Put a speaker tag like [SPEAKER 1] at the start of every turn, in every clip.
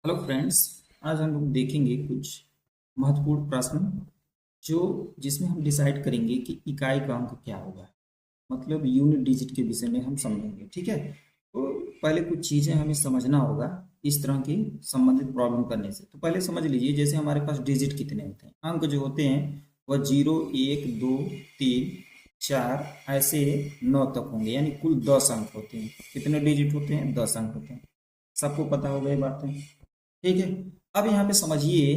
[SPEAKER 1] Hello friends. आज हम लोग देखेंगे कुछ महत्वपूर्ण प्रश्न जो जिसमें हम डिसाइड करेंगे कि इकाई का अंक क्या होगा। मतलब यूनिट डिजिट के विषय में हम समझेंगे। ठीक है, तो पहले कुछ चीज़ें हमें समझना होगा इस तरह की संबंधित प्रॉब्लम करने से। तो पहले समझ लीजिए, जैसे हमारे पास डिजिट कितने होते हैं, अंक जो होते हैं वह 0 1 2 3 4 ऐसे 9 तक होंगे, यानी कुल 10 अंक होते हैं। कितने डिजिट होते हैं? 10 अंक होते हैं। सबको पता हो गई बातें? ठीक है। अब यहाँ पे समझिए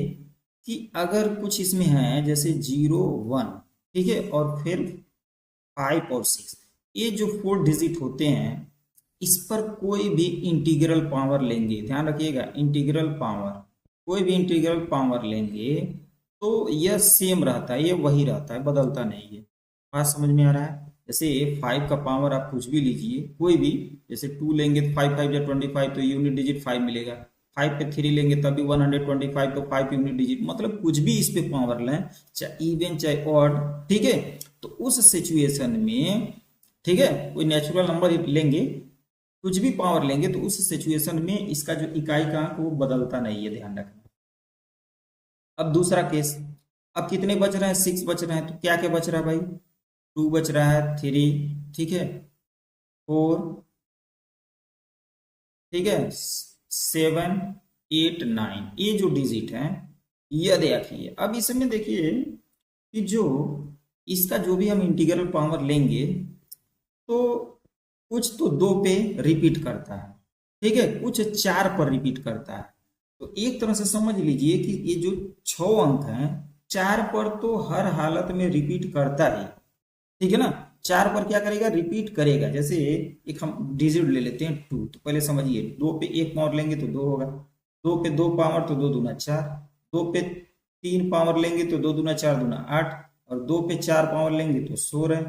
[SPEAKER 1] कि अगर कुछ इसमें है जैसे 0 1, ठीक है, और फिर 5 और 6, ये जो 4 डिजिट होते हैं इस पर कोई भी इंटीग्रल पावर लेंगे, ध्यान रखिएगा, इंटीग्रल पावर, कोई भी इंटीग्रल पावर लेंगे तो यह सेम रहता है, ये वही रहता है, बदलता नहीं है। बात समझ में आ रहा है? जैसे 5 का पावर आप कुछ भी लीजिए, कोई भी, जैसे 2 लेंगे तो 5 5 या 25, तो यूनिट डिजिट 5 मिलेगा। 5 पे 3 लेंगे तब भी 125, तो 5 यूनिट डिजिट, मतलब कुछ भी इस पे पावर लें, चाहे इवन चाहे ऑड, ठीक है, तो उस सिचुएशन में, ठीक है, कोई नेचुरल नंबर लेंगे, कुछ भी पावर लेंगे तो उस सिचुएशन में इसका जो इकाई का अंक वो बदलता नहीं है, ध्यान रखना। अब दूसरा केस, अब कितने बच रहे हैं? 6 बच रहे हैं, तो क्या क्या बच रहा है भाई? 2 बच रहा है, 3, ठीक है, 4, ठीक है, 7 8 9, ये जो डिजिट है यह देखिए। अब इसमें देखिए कि जो इसका जो भी हम इंटीग्रल पावर लेंगे तो कुछ तो 2 पे रिपीट करता है, ठीक है, कुछ 4 पर रिपीट करता है। तो एक तरह से समझ लीजिए कि ये जो 6 अंक हैं, 4 पर तो हर हालत में रिपीट करता है, ठीक है ना। 4 पर क्या करेगा? रिपीट करेगा। जैसे एक हम डिजिट ले लेते हैं 2, तो पहले समझिए, 2 पे 1 पावर लेंगे तो 2 होगा, 2 पे 2 पावर तो 2 दूना 4, 2 पे 3 पावर लेंगे तो 2 दूना 4 दूना 8, और 2 पे 4 पावर लेंगे तो 16।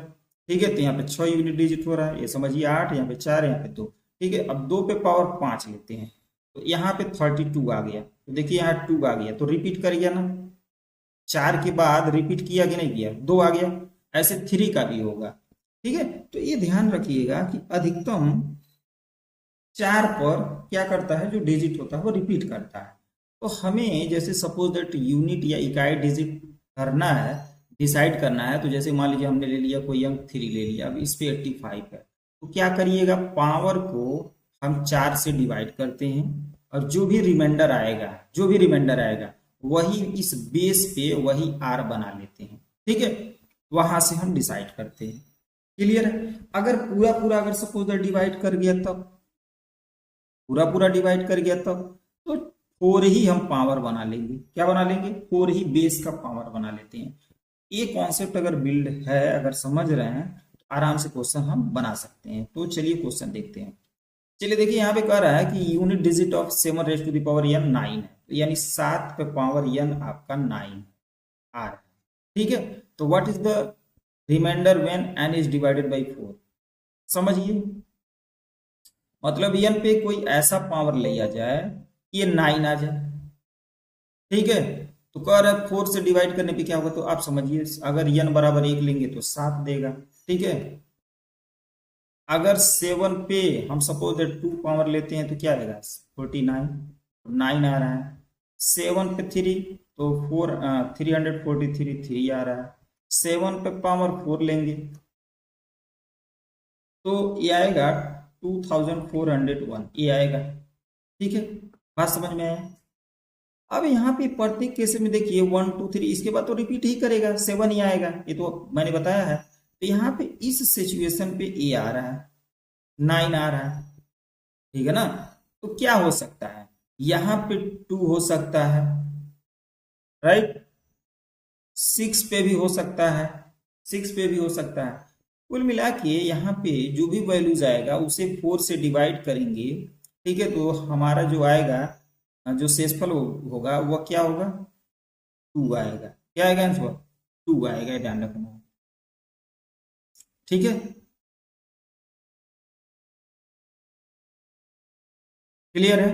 [SPEAKER 1] ठीक है, तो यहाँ पे 6 यूनिट डिजिट हो रहा है, ये समझिए 8, यहाँ पे 4, यहाँ पे 2। ठीक है, अब 2 पे पावर 5 लेते हैं तो यहाँ पे 32 आ गया। तो देखिए यहाँ 2 आ गया तो रिपीट कर गया ना, 4 के बाद रिपीट किया कि नहीं किया? 2 आ गया। ऐसे 3 का भी होगा। ठीक है, तो ये ध्यान रखिएगा कि अधिकतम 4 पर क्या करता है, जो डिजिट होता है वो रिपीट करता है। तो हमें जैसे सपोज दैट यूनिट या इकाई डिजिट करना है, डिसाइड करना है, तो जैसे मान लीजिए हमने ले लिया कोई अंक 3 ले लिया, अब इस पे 85 है, तो क्या करिएगा, पावर को हम 4 से डिवाइड करते हैं, और जो भी रिमाइंडर आएगा, जो भी रिमाइंडर आएगा वही इस बेस पे वही आर बना लेते हैं। ठीक है, वहां से हम डिसाइड करते हैं। क्लियर है? अगर पूरा पूरा अगर सपोज दैट डिवाइड कर गया, तब पूरा पूरा डिवाइड कर गया तब तो 4 ही हम पावर बना लेंगे। क्या बना लेंगे? 4 ही बेस का पावर बना लेते हैं। ये कॉन्सेप्ट अगर बिल्ड है, अगर समझ रहे हैं, तो आराम से क्वेश्चन हम बना सकते हैं। तो चलिए क्वेश्चन देखते हैं। चलिए देखिए, यहाँ पे कह रहा है कि unit digit of 7 raise to the power n 9 है, तो यानी 7 पे पावर n आपका 9 आ रहा है। ठीक है, तो what is the remainder when n is divided by 4? समझिए, मतलब n पे कोई ऐसा पावर लिया जाए कि ये 9 आ जाए। ठीक है, तो कह रहा है 4 से डिवाइड करने पे क्या होगा, तो आप समझिए, अगर n बराबर 1 लेंगे तो 7 देगा। ठीक है, अगर 7 पे हम सपोज दैट 2 पावर लेते हैं तो क्या आएगा? 49, 9 आ रहा है। 7 पे 3 तो 4, 343 3 आ रहा है। 7 पे पावर 4 लेंगे तो ये आएगा 2401, ये आएगा। ठीक है, बात समझ में आया? अब यहाँ पे प्रत्येक केस में देखिए 1 2 3, इसके बाद तो रिपीट ही करेगा, 7 ही आएगा, ये तो मैंने बताया है। तो यहाँ पे इस सिचुएशन पे ए आ रहा है, 9 आ रहा है। ठीक है ना, तो क्या हो सकता है? यहाँ पे 2 हो सकता है, राइट, 6 पे भी हो सकता है, 6 पे भी हो सकता है। कुल मिला के यहाँ पे जो भी वैल्यूज आएगा उसे 4 से डिवाइड करेंगे। ठीक है, तो हमारा जो आएगा, जो शेषफल होगा वह क्या होगा? 2 आएगा। क्या आएगा आंसर? 2 आएगा, ध्यान रखना। ठीक है, क्लियर है?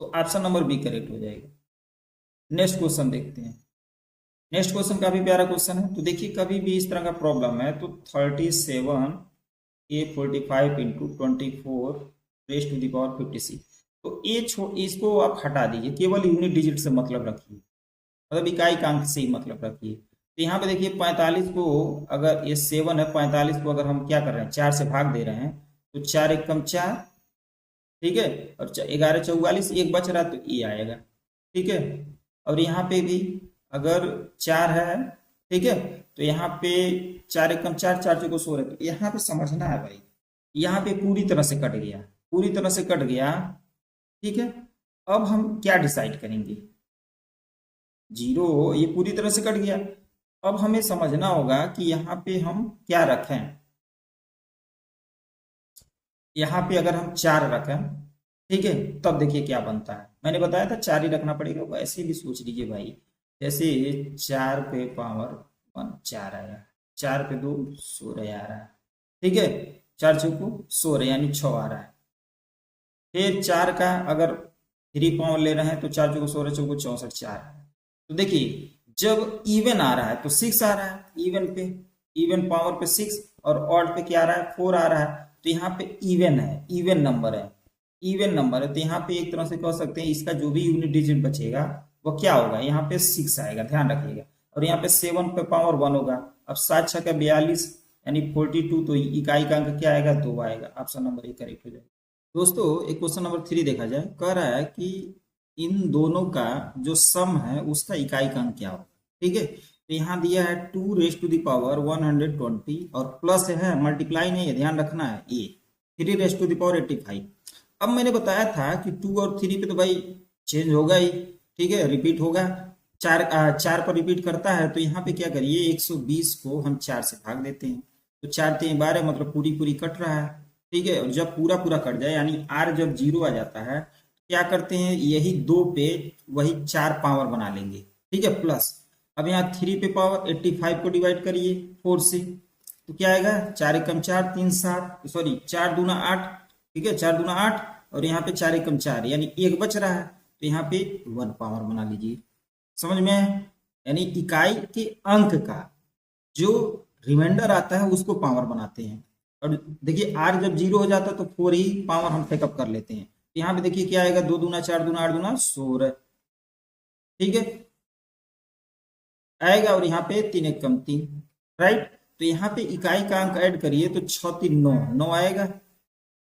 [SPEAKER 1] तो ऑप्शन नंबर बी करेक्ट हो जाएगा। नेक्स्ट क्वेश्चन देखते हैं। नेक्स्ट क्वेश्चन काफी प्यारा क्वेश्चन है। तो देखिए, कभी भी इस तरह का प्रॉब्लम है तो 37 A 45 into 24 raise to the power 56। तो ये इसको आप हटा दीजिए, केवल यूनिट डिजिट से मतलब रखिए, मतलब इकाई कांक से ही मतलब रखिए। तो यहाँ पे देखिए 45 को, अगर ये 7 है, 45 को अगर हम क्या कर रहे हैं 4 से भाग दे रहे हैं, तो 4 एक कम 4, ठीक है, और 11 44, एक बच रहा तो ये आएगा, ठीक है। और यहाँ पे भी अगर 4 है, ठीक है, तो यहाँ पे 4 एक कम 4, 4 चौको 16, तो यहाँ पे समझना है भाई, यहाँ पे पूरी तरह से कट गया, पूरी तरह से कट गया, ठीक है। अब हम क्या डिसाइड करेंगे, जीरो, ये पूरी तरह से कट गया। अब हमें समझना होगा कि यहाँ पे हम क्या रखें। यहाँ पे अगर हम 4 रखें, ठीक है, तब देखिए क्या बनता है। मैंने बताया था 4 ही रखना पड़ेगा, वैसे भी सोच लीजिए भाई, जैसे 4 पे पावर 1 4 आया, 4 पे 2 16 आ रहा है, ठीक है, 4 चौको 16 यानी 6 आ रहा है। फिर 4 का अगर 3 पावर ले रहे हैं तो 4 चौको 16, चौको 64 4। तो देखिए जब इवन आ रहा है तो 6 आ रहा है, इवन पे, इवन पावर पे 6, और ऑड पे क्या आ रहा है 4 आ रहा है। तो यहाँ पे इवन है, इवन नंबर है, इवन नंबर है, तो यहाँ पे एक तरह से कह सकते हैं इसका जो भी यूनिट डिजिट बचेगा वो क्या होगा, यहाँ पे 6 आएगा, ध्यान रखिएगा। और यहाँ पे 7 पे पावर 1 होगा। अब 7 6 का 42 यानी 42, तो इकाई का अंक क्या आएगा 2 आएगा। ऑप्शन नंबर ए करेक्ट हो जाएगा। दोस्तों एक क्वेश्चन नंबर 3 देखा जाए, कह रहा है कि इन दोनों का जो सम है उसका इकाई का अंक क्या होगा, ठीक है। तो यहाँ दिया है 2 रेज टू द पावर 120, और प्लस है, मल्टीप्लाई नहीं है, ध्यान रखना है, ये 3 रेज टू द पावर 85। अब मैंने बताया था कि 2 और 3 पे तो भाई चेंज होगा ही, ठीक है, रिपीट होगा, 4 पर रिपीट करता है। तो यहाँ पे क्या करिए, 120 को हम 4 से भाग देते हैं, तो 4 3 12, मतलब पूरी पूरी कट रहा है, ठीक है। और जब पूरा पूरा कट जाए यानी आर जब 0 आ जाता है, क्या करते हैं, यही 2 पे वही 4 पावर बना लेंगे, ठीक है, प्लस। अब यहाँ 3 पे पावर 85 को डिवाइड करिए 4 से, तो क्या आएगा, 4 एकम 4 3 7, सॉरी 4 दूना 8, ठीक है, 4 दूना 8, और यहाँ पे 4 एकम 4 यानी एक बच रहा है, तो यहाँ पे 1 पावर बना लीजिए। समझ में आया? यानी इकाई के अंक का जो रिमाइंडर आता है उसको पावर बनाते हैं। और देखिए आर जब 0 हो जाता है तो 4 ही पावर हम फेकअप कर लेते हैं। यहाँ पे देखिए क्या आएगा, 2 दूना 4 दूना 8 दूना 16, ठीक है, आएगा। और यहाँ पे 3 एक कम 3, राइट। तो यहाँ पे इकाई का अंक ऐड करिए तो 6 3 9 9 आएगा।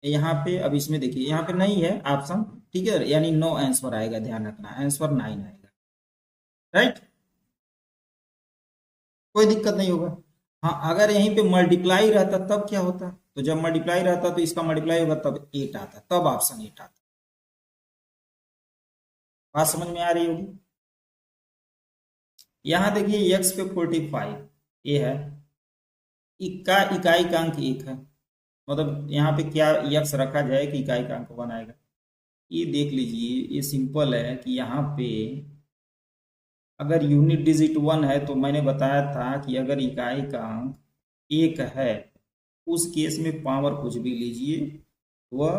[SPEAKER 1] यहाँ पे अब इसमें देखिए यहाँ पे नहीं है ऑप्शन, ठीक है, यानी नो आंसर आएगा, ध्यान रखना, आंसर 9 आएगा, राइट। कोई दिक्कत नहीं होगा। हाँ अगर यहीं पे मल्टीप्लाई रहता तब क्या होता, तो जब मल्टीप्लाई रहता तो इसका मल्टीप्लाई होगा तब 8 आता, तब ऑप्शन 8 आता। बात समझ में आ रही होगी। यहाँ देखिए x पे 45 ये है, इकाई का अंक 1 है, मतलब यहाँ पे क्या यक्स रखा जाए कि इकाई का अंक 1 आएगा। ये देख लीजिए, ये सिंपल है कि यहाँ पे अगर यूनिट डिजिट 1 है तो मैंने बताया था कि अगर इकाई का अंक 1 है उस केस में पावर कुछ भी लीजिए वह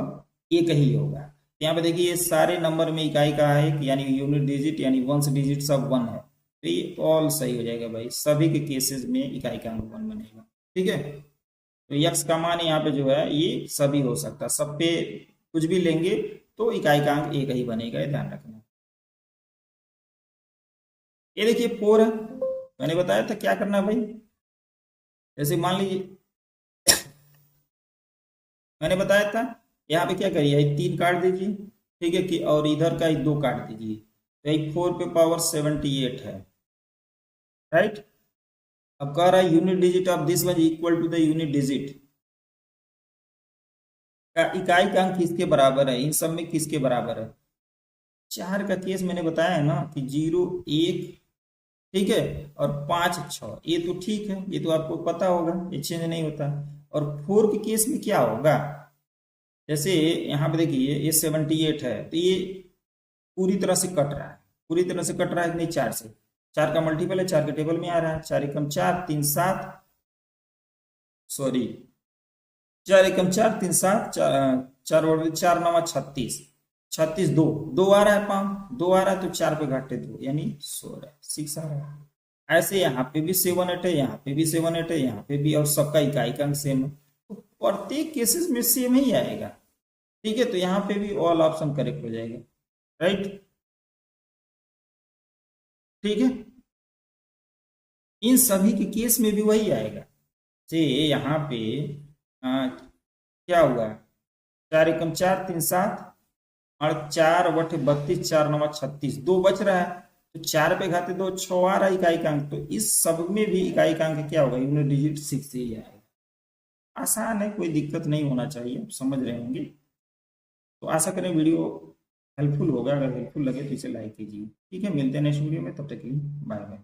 [SPEAKER 1] 1 ही होगा। यहाँ पे देखिए ये सारे नंबर में इकाई का है यानी यूनिट डिजिट यानी वंस डिजिट सब 1 है, तो ये ऑल सही हो जाएगा भाई, सभी के केसेस में इकाई का अंक 1 बनेगा, ठीक है। तो यक्स का मान यहाँ पे जो है ये सभी हो सकता है, सब पे कुछ भी लेंगे तो इकाई का अंक 1 ही बनेगा, ये ध्यान रखना। ये देखिए 4 है, मैंने बताया था क्या करना है भाई, जैसे मान लीजिए मैंने बताया था यहाँ पे क्या करिए 3 काट दीजिए, ठीक है, कि और इधर का 2 काट दीजिए, तो 4 पे पावर 78 है, राइट। अब कह रहा है unit digit of this one equal to the unit digit का इकाई का अंक किसके बराबर है, इन सब में किसके बराबर है। 4 का केस मैंने बताया है ना कि 0 1, ठीक है, और 5 6, ये तो ठीक है, ये तो आपको पता होगा, ये चेंज नहीं होता। और 4 के केस में क्या होगा, जैसे यहाँ पे देखिए ये 78 है, तो ये पूरी तरह से कट रहा है, पूरी तरह से कट रहा है नहीं, 4 से, 4 का मल्टीपल है, 4 के टेबल में आ रहा है, 4 एकम 4 3 7, सॉरी 4 एकम 4 3 7, 4 और 4 9 36, 36 2 2 आ रहा है, 5 2 आ रहा है, तो 4 पे घाटे 2 यानी 16 6 आ रहा है। ऐसे यहाँ पे भी 7 8 है, यहाँ पे भी 7 8 है, यहाँ पे भी, और सबका इकाई का अंक सेम है, तो प्रत्येक केसेस में सेम ही आएगा, ठीक है, तो यहाँ पे भी ऑल ऑप्शन करेक्ट हो जाएगा। राइट, ठीक है, इन सभी के केस में भी वही आएगा। से यहाँ पे क्या हुआ, 4 एकम 4 3 7 और 4/32, 4 9 36, 2 बच रहा है, तो 4 पे घाते 2, 6 आ रहा है इकाई का अंक, तो इस सब में भी इकाई का अंक क्या होगा, यूनिट डिजिट 6 ही आएगा। आसान है, कोई दिक्कत नहीं होना चाहिए, आप समझ रहे होंगे। तो आशा करें वीडियो हेल्पफुल होगा, अगर हेल्पफुल लगे तो इसे लाइक कीजिए। ठीक है, मिलते हैं नेक्स्ट वीडियो में, तब तक के लिए बाय बाय।